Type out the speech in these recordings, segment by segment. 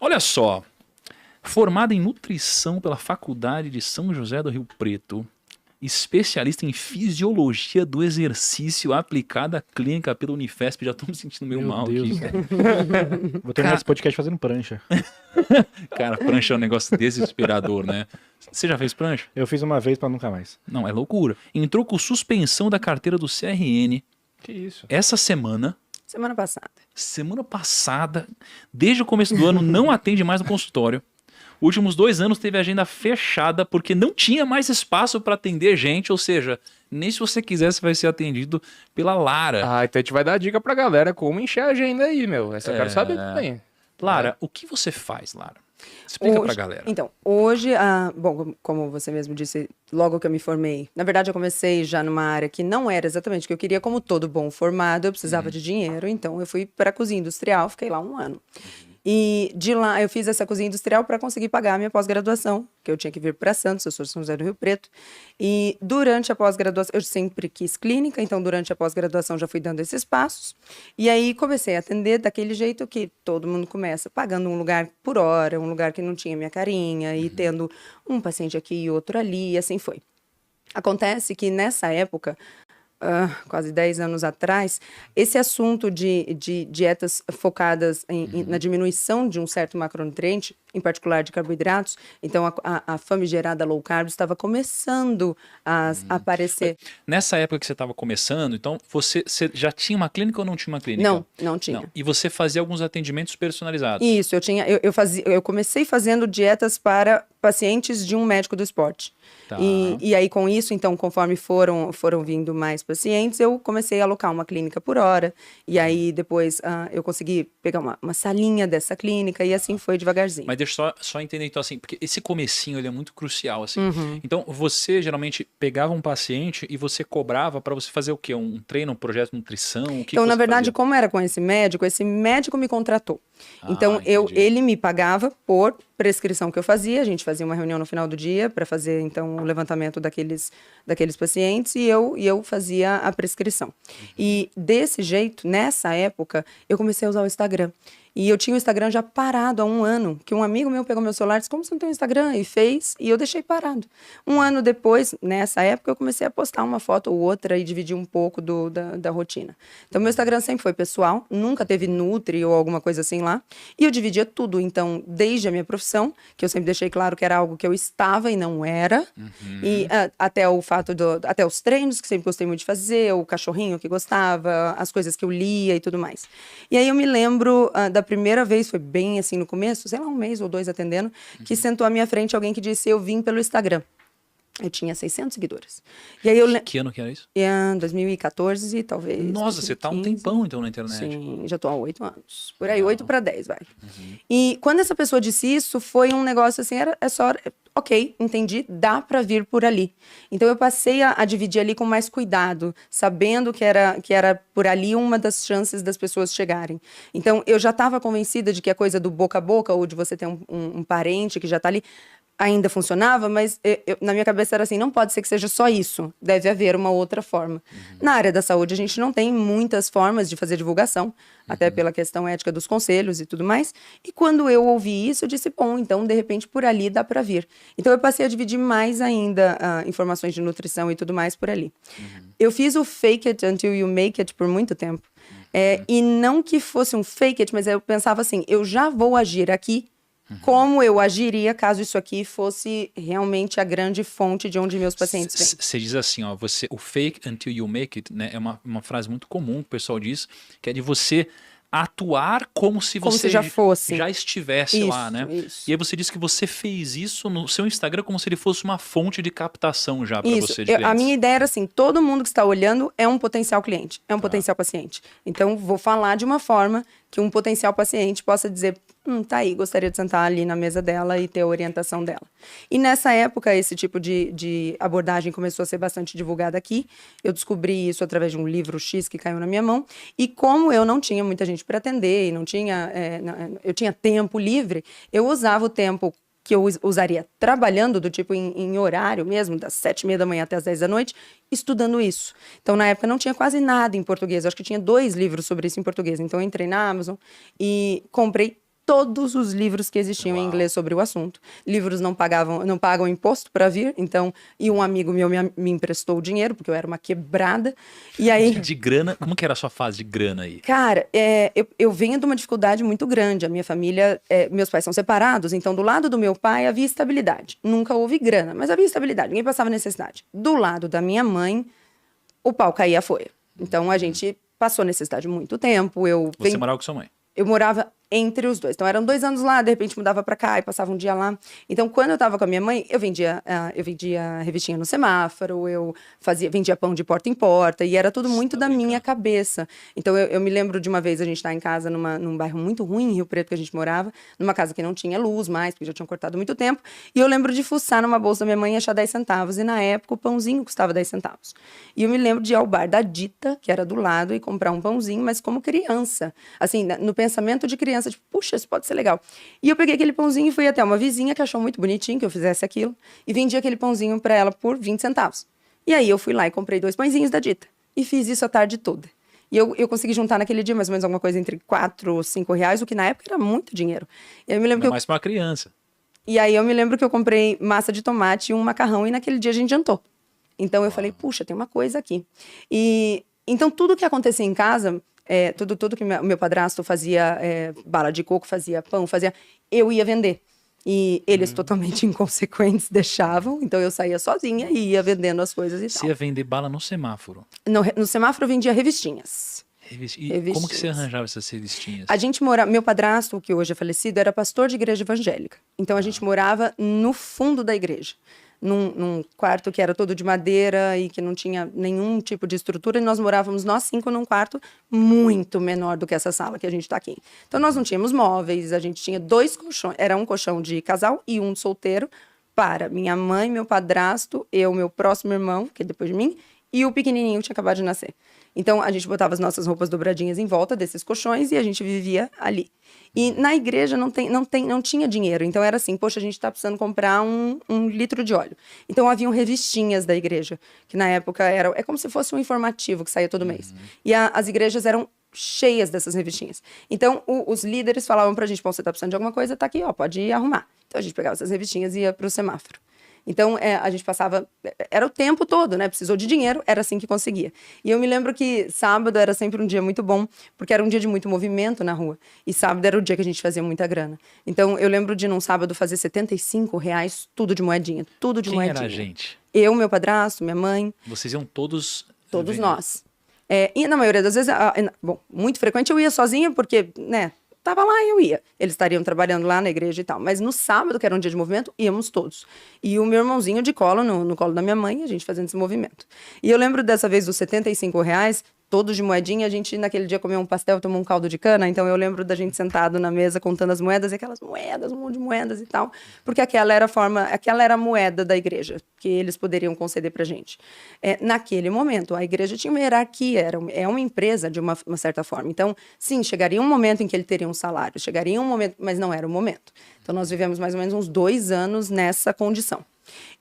Olha só, formada em nutrição pela Faculdade de São José do Rio Preto, especialista em fisiologia do exercício aplicada à clínica pela Unifesp. Já tô me sentindo meio Meu mal Deus. aqui, cara. Vou terminar esse podcast fazendo prancha. Cara, prancha é um negócio desesperador, né? Você já fez prancha? Eu fiz uma vez pra nunca mais. Não, é loucura. Entrou com suspensão da carteira do CRN Que isso? essa semana. Semana passada. Desde o começo do ano, não atende mais no consultório. Últimos 2 anos teve agenda fechada porque não tinha mais espaço para atender gente, ou seja, nem se você quiser você vai ser atendido pela Lara. Ah, então a gente vai dar dica pra galera como encher a agenda aí, meu. Essa eu quero saber também. Lara, o que você faz, Lara? Explica pra galera. Então, hoje, bom, como você mesmo disse, logo que eu me formei, na verdade eu comecei já numa área que não era exatamente o que eu queria, como todo bom formado, eu precisava de dinheiro, então eu fui para a cozinha industrial, fiquei lá 1 ano. E de lá eu fiz essa cozinha industrial para conseguir pagar a minha pós-graduação, que eu tinha que vir para Santos, eu sou de São José do Rio Preto. E durante a pós-graduação, eu sempre quis clínica, então durante a pós-graduação já fui dando esses passos. E aí comecei a atender daquele jeito que todo mundo começa, pagando um lugar por hora, um lugar que não tinha minha carinha, e tendo um paciente aqui e outro ali, e assim foi. Acontece que nessa época, quase 10 anos atrás, esse assunto de dietas focadas na diminuição de um certo macronutriente, em particular de carboidratos, então a famigerada low carb estava começando a aparecer. Nessa época que você estava começando, então você já tinha uma clínica ou não tinha uma clínica? Não tinha. Não. E você fazia alguns atendimentos personalizados? Isso, eu comecei fazendo dietas para pacientes de um médico do esporte. Tá. E aí, com isso, então, conforme foram vindo mais pacientes, eu comecei a alocar uma clínica por hora. E aí, depois, eu consegui pegar uma salinha dessa clínica e assim foi devagarzinho. Mas deixa eu só entender, então, assim, porque esse comecinho, ele é muito crucial, assim. Então, você, geralmente, pegava um paciente e você cobrava para você fazer o quê? Um treino, um projeto de nutrição? O que Então, que na você verdade, fazia? como era com esse médico me contratou. Então, Entendi. ele me pagava por prescrição que eu fazia. A gente fazia uma reunião no final do dia para fazer, então, o levantamento daqueles pacientes e eu fazia a prescrição. E desse jeito, nessa época, eu comecei a usar o Instagram. E eu tinha o Instagram já parado há 1 ano, que um amigo meu pegou meu celular e disse, como você não tem Instagram? E fez, e eu deixei parado. 1 ano depois, nessa época, eu comecei a postar uma foto ou outra e dividir um pouco da rotina. Então, meu Instagram sempre foi pessoal, nunca teve Nutri ou alguma coisa assim lá. E eu dividia tudo, então, desde a minha profissão, que eu sempre deixei claro que era algo que eu estava e não era, e até o fato até os treinos, que sempre gostei muito de fazer, o cachorrinho que gostava, as coisas que eu lia e tudo mais. E aí eu me lembro da primeira vez, foi bem assim no começo, sei lá, 1 mês ou 2 atendendo, que sentou à minha frente alguém que disse, eu vim pelo Instagram. Eu tinha 600 seguidores. E aí Que ano que era isso? Em 2014, talvez. Nossa, você tá há um 2015. tempão, então, na internet. Sim, já tô há 8 anos. Por aí, 8 para 10, vai. E quando essa pessoa disse isso, foi um negócio assim, ok, entendi, dá para vir por ali. Então eu passei a dividir ali com mais cuidado, sabendo que era por ali uma das chances das pessoas chegarem. Então eu já estava convencida de que a coisa do boca a boca, ou de você ter um parente que já tá ali, ainda funcionava, mas na minha cabeça era assim, não pode ser que seja só isso, deve haver uma outra forma. Na área da saúde, a gente não tem muitas formas de fazer divulgação, até pela questão ética dos conselhos e tudo mais, e quando eu ouvi isso, eu disse, bom, então, de repente, por ali dá para vir. Então, eu passei a dividir mais ainda informações de nutrição e tudo mais por ali. Eu fiz o fake it until you make it por muito tempo, e não que fosse um fake it, mas eu pensava assim, eu já vou agir aqui, como eu agiria caso isso aqui fosse realmente a grande fonte de onde meus pacientes vêm. Você diz assim, ó, o fake until you make it, né? É uma frase muito comum que o pessoal diz, que é de você atuar como se você já fosse. já estivesse Isso, lá, né? isso. E aí você disse que você fez isso no seu Instagram como se ele fosse uma fonte de captação já para Isso. você de clientes. A minha ideia era assim, todo mundo que está olhando é um potencial cliente, é um potencial paciente. Então, vou falar de uma forma que um potencial paciente possa dizer, tá aí, gostaria de sentar ali na mesa dela e ter a orientação dela. E nessa época, esse tipo de abordagem começou a ser bastante divulgada aqui. Eu descobri isso através de um livro X que caiu na minha mão. E como eu não tinha muita gente para atender, e eu tinha tempo livre, eu usava o tempo que eu usaria trabalhando, do tipo em horário mesmo, das 7h30 da manhã até as 10 da noite, estudando isso. Então, na época, não tinha quase nada em português. Eu acho que tinha 2 livros sobre isso em português. Então, eu entrei na Amazon e comprei todos os livros que existiam em inglês sobre o assunto. Livros não pagam imposto para vir, então, e um amigo meu me emprestou o dinheiro, porque eu era uma quebrada, e aí... De grana, como que era a sua fase de grana aí? Cara, eu venho de uma dificuldade muito grande, a minha família, meus pais são separados, então do lado do meu pai havia estabilidade, nunca houve grana, mas havia estabilidade, ninguém passava necessidade. Do lado da minha mãe, o pau caía a folha, então a gente passou necessidade muito tempo, Você morava com sua mãe? Eu morava entre os dois. Então, eram 2 anos lá, de repente mudava pra cá e passava um dia lá. Então, quando eu tava com a minha mãe, eu vendia revistinha no semáforo, vendia pão de porta em porta, e era tudo muito da minha cabeça. Então, eu me lembro de uma vez a gente estar em casa num bairro muito ruim, em Rio Preto, que a gente morava, numa casa que não tinha luz mais, porque já tinham cortado muito tempo, e eu lembro de fuçar numa bolsa da minha mãe e achar 10 centavos, e na época o pãozinho custava 10 centavos. E eu me lembro de ir ao bar da Dita, que era do lado, e comprar um pãozinho, mas como criança. Assim, no pensamento de criança, tipo, puxa, isso pode ser legal. E eu peguei aquele pãozinho e fui até uma vizinha que achou muito bonitinho que eu fizesse aquilo e vendi aquele pãozinho para ela por 20 centavos. E aí eu fui lá e comprei 2 pãezinhos da Dita e fiz isso a tarde toda. E eu consegui juntar naquele dia mais ou menos alguma coisa entre 4 ou 5 reais, o que na época era muito dinheiro. E aí eu me lembro Mais pra uma criança. E aí eu me lembro que eu comprei massa de tomate e um macarrão e naquele dia a gente jantou. Então eu falei, puxa, tem uma coisa aqui. E então tudo que acontecia em casa, tudo que meu padrasto fazia, bala de coco, fazia pão, eu ia vender. E eles totalmente inconsequentes deixavam, então eu saía sozinha e ia vendendo as coisas e Você tal. ia vender bala no semáforo? No semáforo eu vendia revistinhas. E como que você arranjava essas revistinhas? A gente morava, meu padrasto, que hoje é falecido, era pastor de igreja evangélica. Então a gente morava no fundo da igreja, num quarto que era todo de madeira e que não tinha nenhum tipo de estrutura, e nós morávamos nós 5 num quarto muito menor do que essa sala que a gente está aqui. Então nós não tínhamos móveis, a gente tinha 2 colchões, era um colchão de casal e um solteiro para minha mãe, meu padrasto, eu, meu próximo irmão, que é depois de mim, e o pequenininho que tinha acabado de nascer. Então, a gente botava as nossas roupas dobradinhas em volta desses colchões e a gente vivia ali. E na igreja não tinha dinheiro. Então, era assim, poxa, a gente está precisando comprar um litro de óleo. Então, haviam revistinhas da igreja, que na época é como se fosse um informativo que saía todo mês. E as igrejas eram cheias dessas revistinhas. Então, os líderes falavam pra gente, bom, você tá precisando de alguma coisa, tá aqui, ó, pode ir arrumar. Então, a gente pegava essas revistinhas e ia pro semáforo. Então, a gente passava... Era o tempo todo, né? Precisou de dinheiro, era assim que conseguia. E eu me lembro que sábado era sempre um dia muito bom, porque era um dia de muito movimento na rua. E sábado era o dia que a gente fazia muita grana. Então, eu lembro de, num sábado, fazer R$75, tudo de moedinha. Tudo de moedinha. Quem era a gente? Eu, meu padrasto, minha mãe. Vocês iam todos... Todos nós. E na maioria das vezes... bom, muito frequente eu ia sozinha, porque, né... Tava lá e eu ia. Eles estariam trabalhando lá na igreja e tal. Mas no sábado, que era um dia de movimento, íamos todos. E o meu irmãozinho de colo, no colo da minha mãe, a gente fazendo esse movimento. E eu lembro dessa vez dos R$75, todos de moedinha, a gente naquele dia comeu um pastel, tomou um caldo de cana, então eu lembro da gente sentado na mesa contando as moedas, e aquelas moedas, um monte de moedas e tal, porque aquela era a moeda da igreja, que eles poderiam conceder pra gente. Naquele momento, a igreja tinha uma hierarquia, é uma empresa de uma certa forma, então, sim, chegaria um momento em que ele teria um salário, chegaria um momento, mas não era o momento. Então, nós vivemos mais ou menos uns 2 anos nessa condição.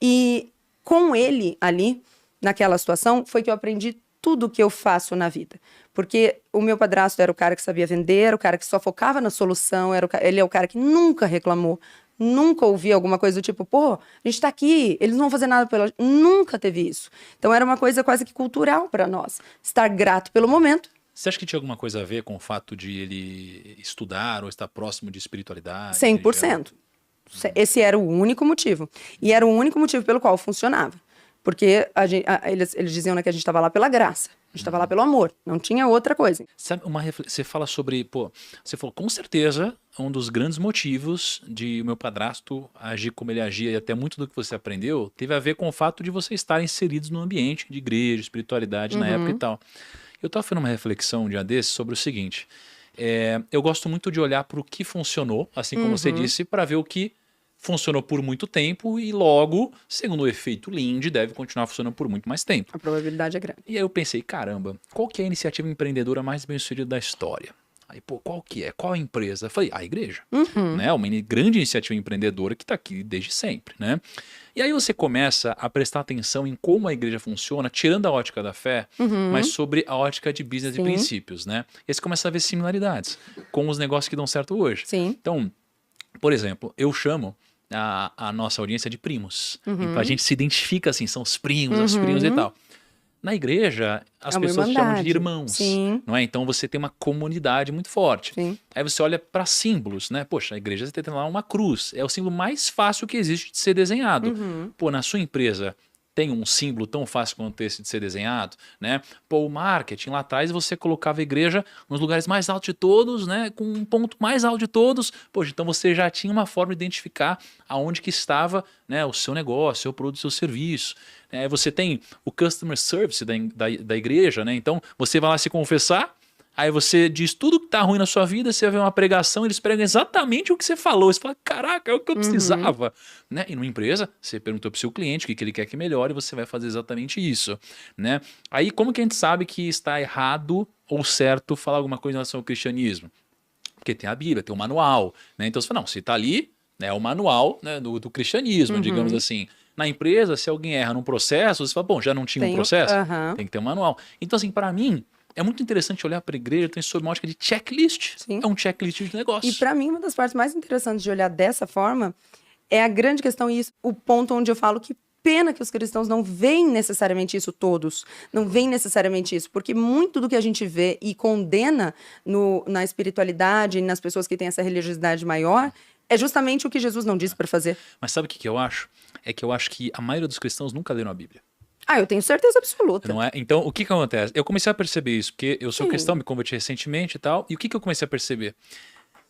E com ele ali, naquela situação, foi que eu aprendi tudo que eu faço na vida. Porque o meu padrasto era o cara que sabia vender, era o cara que só focava na solução, ele é o cara que nunca reclamou, nunca ouvi alguma coisa do tipo, pô, a gente tá aqui, eles não vão fazer nada pela... Nunca teve isso. Então era uma coisa quase que cultural para nós. Estar grato pelo momento. Você acha que tinha alguma coisa a ver com o fato de ele estudar ou estar próximo de espiritualidade? 100%. Esse era o único motivo. E era o único motivo pelo qual funcionava. Porque eles diziam, né, que a gente estava lá pela graça, a gente estava lá pelo amor, não tinha outra coisa. Sabe, você fala sobre, você falou, com certeza, um dos grandes motivos de o meu padrasto agir como ele agia, e até muito do que você aprendeu, teve a ver com o fato de você estar inseridos no ambiente de igreja, espiritualidade na época e tal. Eu estava fazendo uma reflexão um dia desses sobre o seguinte, eu gosto muito de olhar para o que funcionou, assim como você disse, para ver o que funcionou por muito tempo e logo, segundo o efeito Lindy, deve continuar funcionando por muito mais tempo. A probabilidade é grande. E aí eu pensei, caramba, qual que é a iniciativa empreendedora mais bem-sucedida da história? Aí, pô, qual que é? Qual a empresa? Eu falei, a igreja. Uhum. Né? Uma grande iniciativa empreendedora que está aqui desde sempre, né? E aí você começa a prestar atenção em como a igreja funciona, tirando a ótica da fé, mas sobre a ótica de business e Sim. princípios, né? E aí você começa a ver similaridades com os negócios que dão certo hoje. Sim. Então, por exemplo, eu chamo a nossa audiência de primos. Então a gente se identifica assim, são os primos, as primas e tal. Na igreja, as É uma pessoas chamam de irmandade. irmãos, Sim. não é? Então você tem uma comunidade muito forte. Sim. Aí você olha para símbolos, né? Poxa, a igreja você tem lá uma cruz, é o símbolo mais fácil que existe de ser desenhado. Pô, na sua empresa tem um símbolo tão fácil quanto esse de ser desenhado, né? Pô, o marketing lá atrás você colocava a igreja nos lugares mais altos de todos, né? Com um ponto mais alto de todos. Poxa, então você já tinha uma forma de identificar aonde que estava, né, o seu negócio, o seu produto, o seu serviço. Você tem o customer service da igreja, né? Então você vai lá se confessar, aí você diz tudo que tá ruim na sua vida, você vê uma pregação, eles pregam exatamente o que você falou. Você fala, caraca, é o que eu precisava. Né? E numa empresa, você perguntou pro seu cliente o que ele quer que melhore, e você vai fazer exatamente isso. Né? Aí como que a gente sabe que está errado ou certo falar alguma coisa em relação ao cristianismo? Porque tem a Bíblia, tem o manual. Né? Então você fala, não, se tá ali, né, é o manual, né, do cristianismo, digamos assim. Na empresa, se alguém erra num processo, você fala, bom, já não tinha um processo? Tem que ter um manual. Então assim, para mim, é muito interessante olhar para a igreja, tem sob uma ótica de checklist. Sim. É um checklist de negócio. E para mim, uma das partes mais interessantes de olhar dessa forma é a grande questão, e isso, o ponto onde eu falo que pena que os cristãos não veem necessariamente isso todos, não veem necessariamente isso, porque muito do que a gente vê e condena na espiritualidade e nas pessoas que têm essa religiosidade maior é justamente o que Jesus não disse para fazer. Mas sabe o que eu acho? É que eu acho que a maioria dos cristãos nunca leram a Bíblia. Ah, eu tenho certeza absoluta. Não é? Então, o que acontece? Eu comecei a perceber isso, porque eu sou Sim. cristão, me converti recentemente e tal, e o que eu comecei a perceber?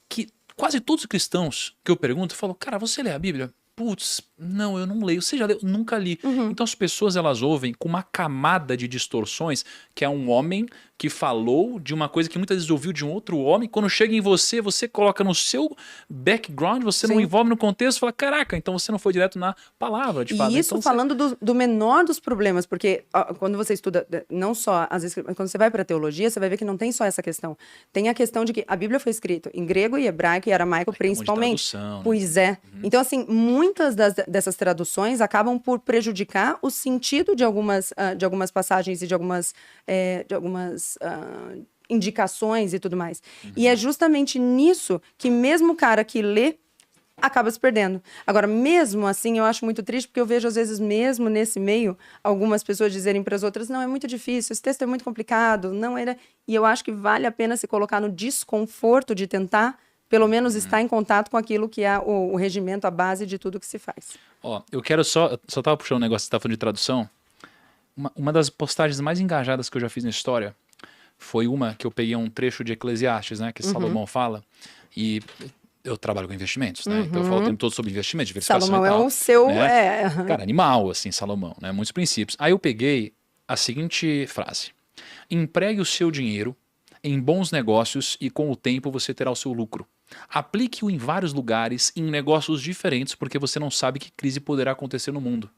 Que quase todos os cristãos que eu pergunto falam, cara, você lê a Bíblia? Putz, não, eu não leio. Você já leu? Nunca li. Então as pessoas, elas ouvem com uma camada de distorções, que é um homem que falou de uma coisa que muitas vezes ouviu de um outro homem. Quando chega em você, você coloca no seu background, você não Sim. envolve no contexto, fala, caraca, então você não foi direto na palavra, de fato. E isso Então, falando do menor dos problemas, porque quando você estuda, não só, às vezes, quando você vai para a teologia, você vai ver que não tem só essa questão. Tem a questão de que a Bíblia foi escrita em grego e hebraico e aramaico principalmente. tradução, né? Pois é. Então, assim, muitas dessas traduções acabam por prejudicar o sentido de algumas passagens e de algumas indicações e tudo mais. E é justamente nisso que mesmo o cara que lê acaba se perdendo. Agora, mesmo assim, eu acho muito triste, porque eu vejo, às vezes, mesmo nesse meio, algumas pessoas dizerem para as outras, não, é muito difícil, esse texto é muito complicado, não era... E eu acho que vale a pena se colocar no desconforto de tentar, pelo menos, estar em contato com aquilo que é o regimento, a base de tudo que se faz. Ó, eu quero só tava puxando um negócio, você tá falando de tradução. Uma das postagens mais engajadas que eu já fiz na história foi uma que eu peguei um trecho de Eclesiastes, né, que Salomão fala, e eu trabalho com investimentos, né, então eu falo o tempo todo sobre investimentos, diversificação Salomão e tal, é o seu... né? Cara, animal, assim, Salomão, né, muitos princípios. Aí eu peguei a seguinte frase: empregue o seu dinheiro em bons negócios e com o tempo você terá o seu lucro. Aplique-o em vários lugares, em negócios diferentes, porque você não sabe que crise poderá acontecer no mundo.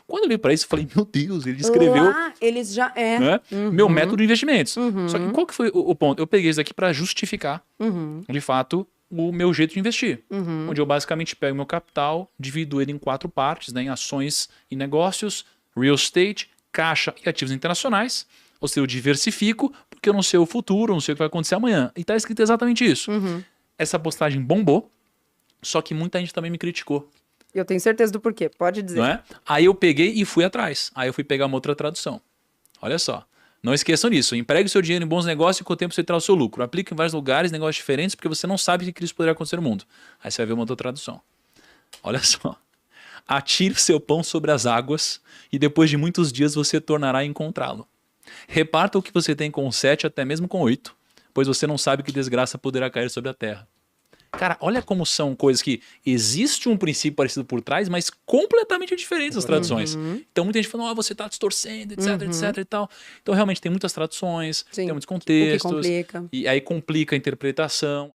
Quando eu li para isso, eu falei, meu Deus, ele escreveu... Lá, eles já... Né? Meu método de investimentos. Só que qual que foi o ponto? Eu peguei isso aqui para justificar, de fato, o meu jeito de investir. Onde eu basicamente pego meu capital, divido ele em 4 partes, né, em ações e negócios, real estate, caixa e ativos internacionais. Ou seja, eu diversifico, porque eu não sei o futuro, eu não sei o que vai acontecer amanhã. E tá escrito exatamente isso. Essa postagem bombou, só que muita gente também me criticou. Eu tenho certeza do porquê, pode dizer. Não é? Aí eu peguei e fui atrás. Aí eu fui pegar uma outra tradução. Olha só. Não esqueçam disso. Empregue o seu dinheiro em bons negócios e com o tempo você terá o seu lucro. Aplique em vários lugares, negócios diferentes, porque você não sabe que crise poderá acontecer no mundo. Aí você vai ver uma outra tradução. Olha só. Atire o seu pão sobre as águas e depois de muitos dias você tornará a encontrá-lo. Reparta o que você tem com 7, até mesmo com 8, pois você não sabe que desgraça poderá cair sobre a terra. Cara, olha como são coisas que existe um princípio parecido por trás, mas completamente diferentes as traduções. Então muita gente fala, você está distorcendo, etc e tal. Então realmente tem muitas traduções, tem muitos contextos. O que complica. E aí complica a interpretação.